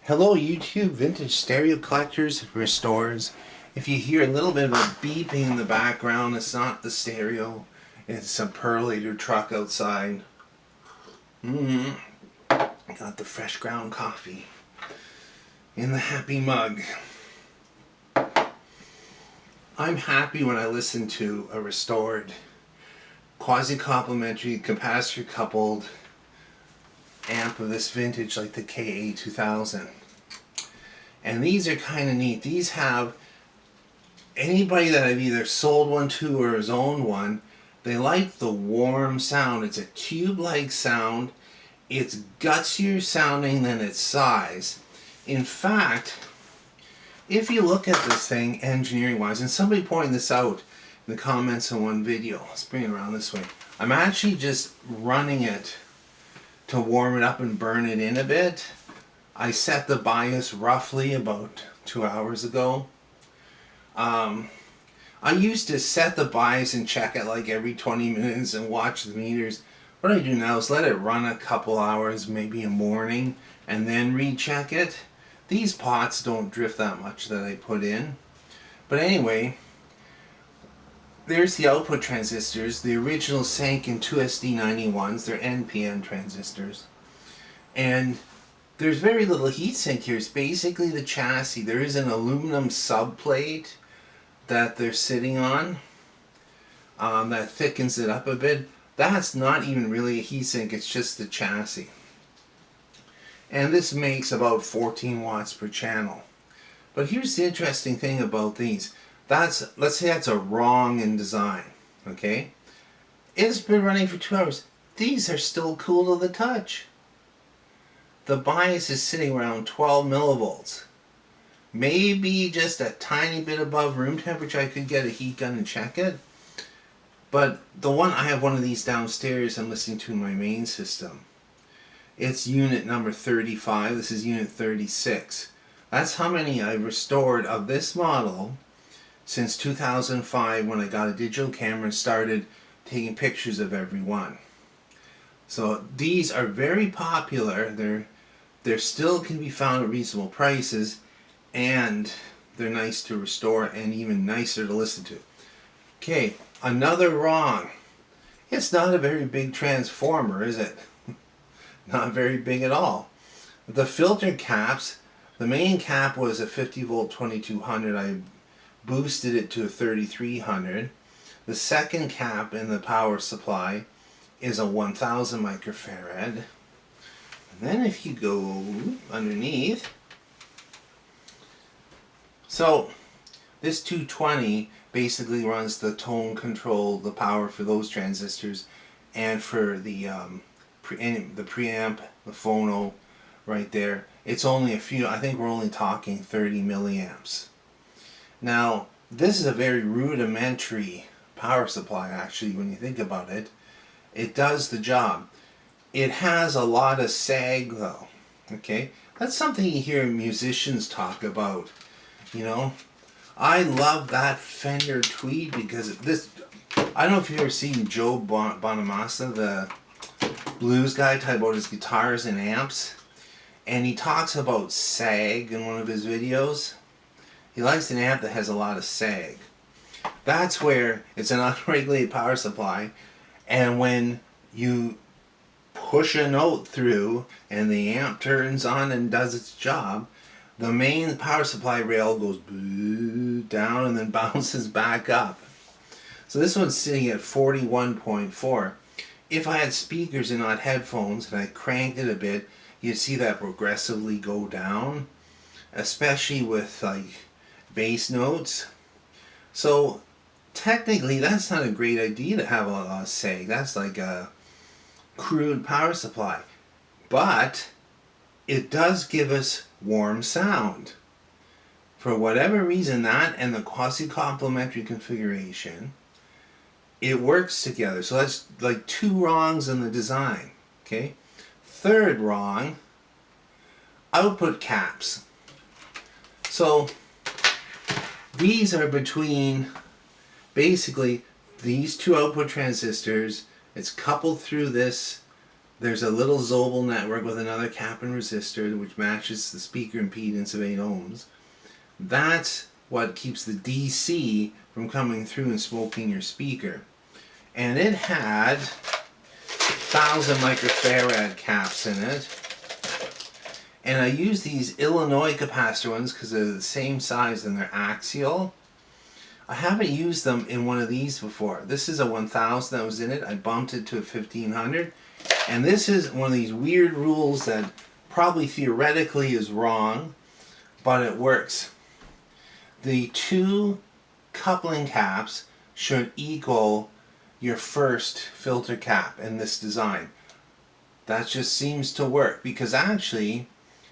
Hello YouTube, vintage stereo collectors and restorers. If you hear a little bit of a beeping in the background, it's not the stereo, it's a perlator truck outside. Got the fresh ground coffee in the happy mug. I'm happy when I listen to a restored, quasi-complementary, capacitor coupled amp of this vintage like the KA2000. And these are kind of neat. These have, anybody that I've either sold one to or has owned one, they like the warm sound. It's a tube-like sound. It's gutsier sounding than its size. In fact, if you look at this thing engineering-wise, and somebody pointed this out in the comments on one video. Let's bring it around this way. I'm actually just running it to warm it up and burn it in a bit. I set the bias roughly about 2 hours ago. I used to set the bias and check it like every 20 minutes and watch the meters. What I do now is let it run a couple hours, maybe a morning, and then recheck it. These pots don't drift that much that I put in. But anyway, there's the output transistors. The original Sanken 2SD91s, they're NPN transistors. And there's very little heatsink here. It's basically the chassis. There is an aluminum subplate that they're sitting on that thickens it up a bit. That's not even really a heatsink, it's just the chassis. And this makes about 14 watts per channel. But here's the interesting thing about these. Let's say that's a wrong in design, okay? It's been running for 2 hours. These are still cool to the touch. The bias is sitting around 12 millivolts. Maybe just a tiny bit above room temperature. I could get a heat gun and check it. But I have one of these downstairs I'm listening to in my main system. It's unit number 35. This is unit 36. That's how many I've restored of this model since 2005 when I got a digital camera and started taking pictures of every one. So these are very popular. They're still can be found at reasonable prices, and they're nice to restore and even nicer to listen to. Okay, another wrong. It's not a very big transformer, is it? Not very big at all. The filter caps, the main cap was a 50 volt 2200. I boosted it to a 3300. The second cap in the power supply is a 1000 microfarad. And then if you go underneath, so this 220 basically runs the tone control, the power for those transistors, and for the preamp, the phono right there. It's only a few, I think we're only talking 30 milliamps. Now, this is a very rudimentary power supply actually when you think about it. It does the job. It has a lot of sag though, okay? That's something you hear musicians talk about, you know? I love that Fender Tweed because this, I don't know if you've ever seen Joe Bonamassa, the blues guy, talk about his guitars and amps, and he talks about sag in one of his videos. He likes an amp that has a lot of sag. That's where it's an unregulated power supply, and when you push a note through and the amp turns on and does its job, the main power supply rail goes down and then bounces back up. So this one's sitting at 41.4. If I had speakers and not headphones and I cranked it a bit, you'd see that progressively go down, especially with like bass notes. So technically that's not a great idea to have a sag. That's like a crude power supply. But it does give us warm sound. For whatever reason, that and the quasi-complementary configuration, it works together. So that's like 2 wrongs in the design. Okay. Third wrong, output caps. So these are between basically these 2 output transistors. It's coupled through this There's a little Zobel network with another cap and resistor which matches the speaker impedance of 8 ohms. That's what keeps the DC from coming through and smoking your speaker. And it had 1,000 microfarad caps in it. And I use these Illinois capacitor ones because they're the same size and they're axial. I haven't used them in one of these before. This is a 1000 that was in it. I bumped it to a 1500. And this is one of these weird rules that probably theoretically is wrong, but it works. The two coupling caps should equal your first filter cap in this design. That just seems to work because actually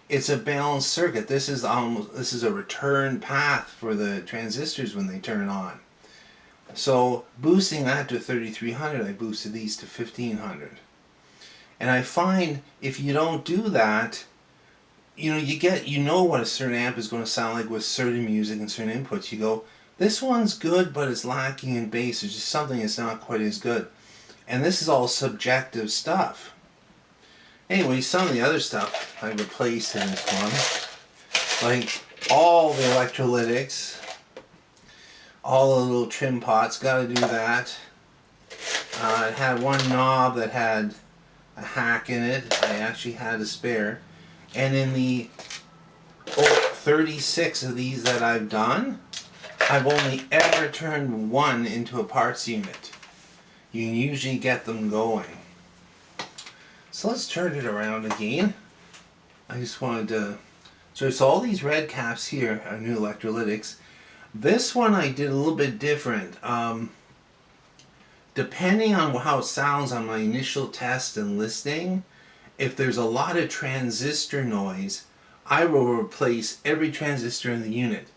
it's a balanced circuit. This is a return path for the transistors when they turn on. So boosting that to 3300, I boosted these to 1500. And I find if you don't do that, you know what a certain amp is going to sound like with certain music and certain inputs. You go, this one's good, but it's lacking in bass. There's just something that's not quite as good. And this is all subjective stuff. Anyway, some of the other stuff I replaced in this one, like all the electrolytics, all the little trim pots, got to do that. It had one knob that had a hack in it. I actually had a spare. And in the 36 of these that I've done, I've only ever turned one into a parts unit. You can usually get them going. So let's turn it around again. I just wanted to... So all these red caps here are new electrolytics. This one I did a little bit different. Depending on how it sounds on my initial test and listening, if there's a lot of transistor noise, I will replace every transistor in the unit.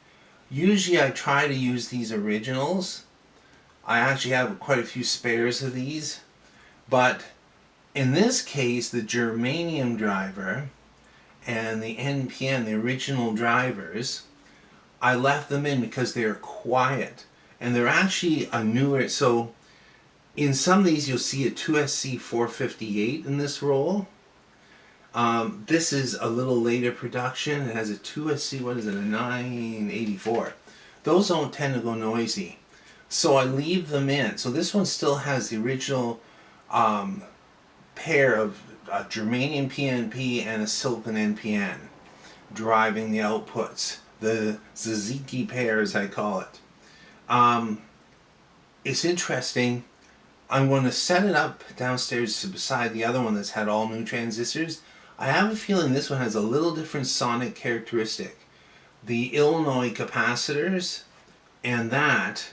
Usually I try to use these originals. I actually have quite a few spares of these. But in this case, the germanium driver and the NPN, the original drivers, I left them in because they're quiet. And they're actually a newer... So in some of these you'll see a 2SC458 in this roll. This is a little later production. It has a 2SC, what is it, a 984. Those don't tend to go noisy. So I leave them in. So this one still has the original pair of germanium PNP and a silicon NPN driving the outputs. The Zaziki pair, as I call it. It's interesting. I'm going to set it up downstairs beside the other one that's had all new transistors. I have a feeling this one has a little different sonic characteristic. The Illinois capacitors and that,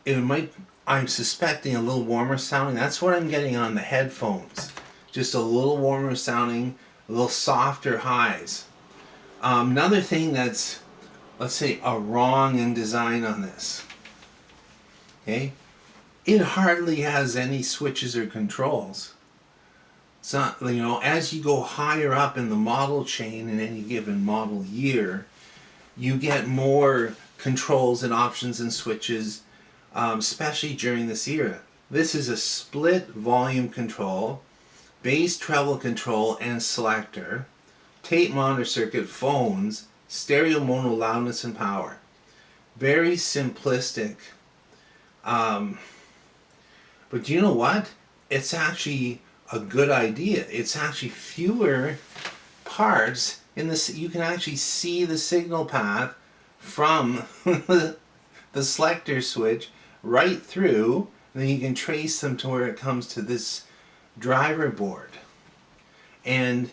it might, I'm suspecting a little warmer sounding. That's what I'm getting on the headphones. Just a little warmer sounding, a little softer highs. Another thing that's, let's say, a wrong in design on this. Okay? It hardly has any switches or controls. So, as you go higher up in the model chain in any given model year, you get more controls and options and switches, especially during this era. This is a split volume control, bass treble control and selector, tape monitor circuit, phones, stereo mono loudness and power. Very simplistic. But you know what? It's actually a good idea. It's actually fewer parts in this. You can actually see the signal path from the selector switch right through, and then you can trace them to where it comes to this driver board. And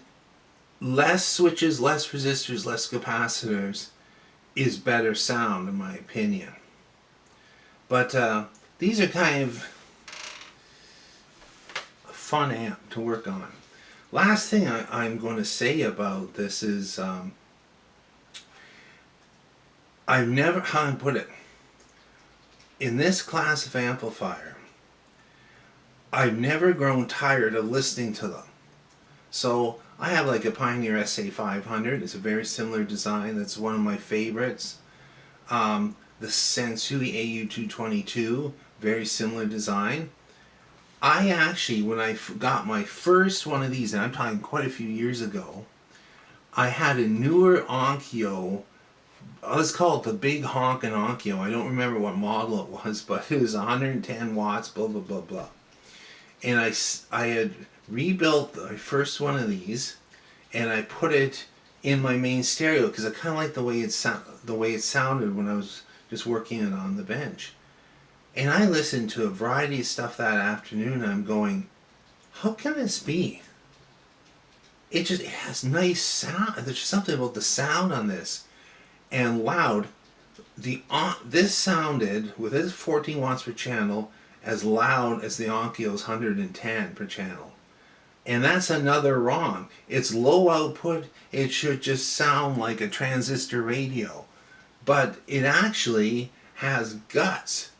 less switches, less resistors, less capacitors is better sound in my opinion. But these are kind of a fun amp to work on. Last thing I'm going to say about this is I've never, how I put it, in this class of amplifier, I've never grown tired of listening to them. So I have like a Pioneer SA500. It's a very similar design. That's one of my favorites. The Sansui AU222, very similar design. I actually, when I got my first one of these, and I'm talking quite a few years ago, I had a newer Onkyo. Let's call it the Big Honkin' Onkyo. I don't remember what model it was, but it was 110 watts, blah, blah, blah, blah. And I had rebuilt my first one of these, and I put it in my main stereo because I kind of like the way it sounded when I was just working it on the bench. And I listened to a variety of stuff that afternoon. And I'm going, how can this be? It has nice sound. There's just something about the sound on this, and loud. This sounded with its 14 watts per channel as loud as the Onkyo's 110 per channel. And that's another wrong. It's low output. It should just sound like a transistor radio. But it actually has guts.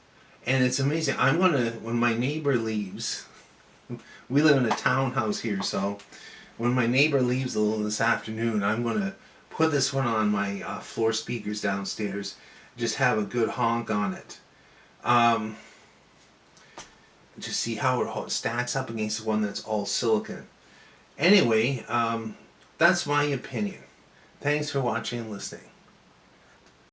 And it's amazing. I'm going to, when my neighbor leaves, we live in a townhouse here, so when my neighbor leaves a little this afternoon, I'm going to put this one on my floor speakers downstairs. Just have a good honk on it. Just see how it stacks up against the one that's all silicon. Anyway, that's my opinion. Thanks for watching and listening.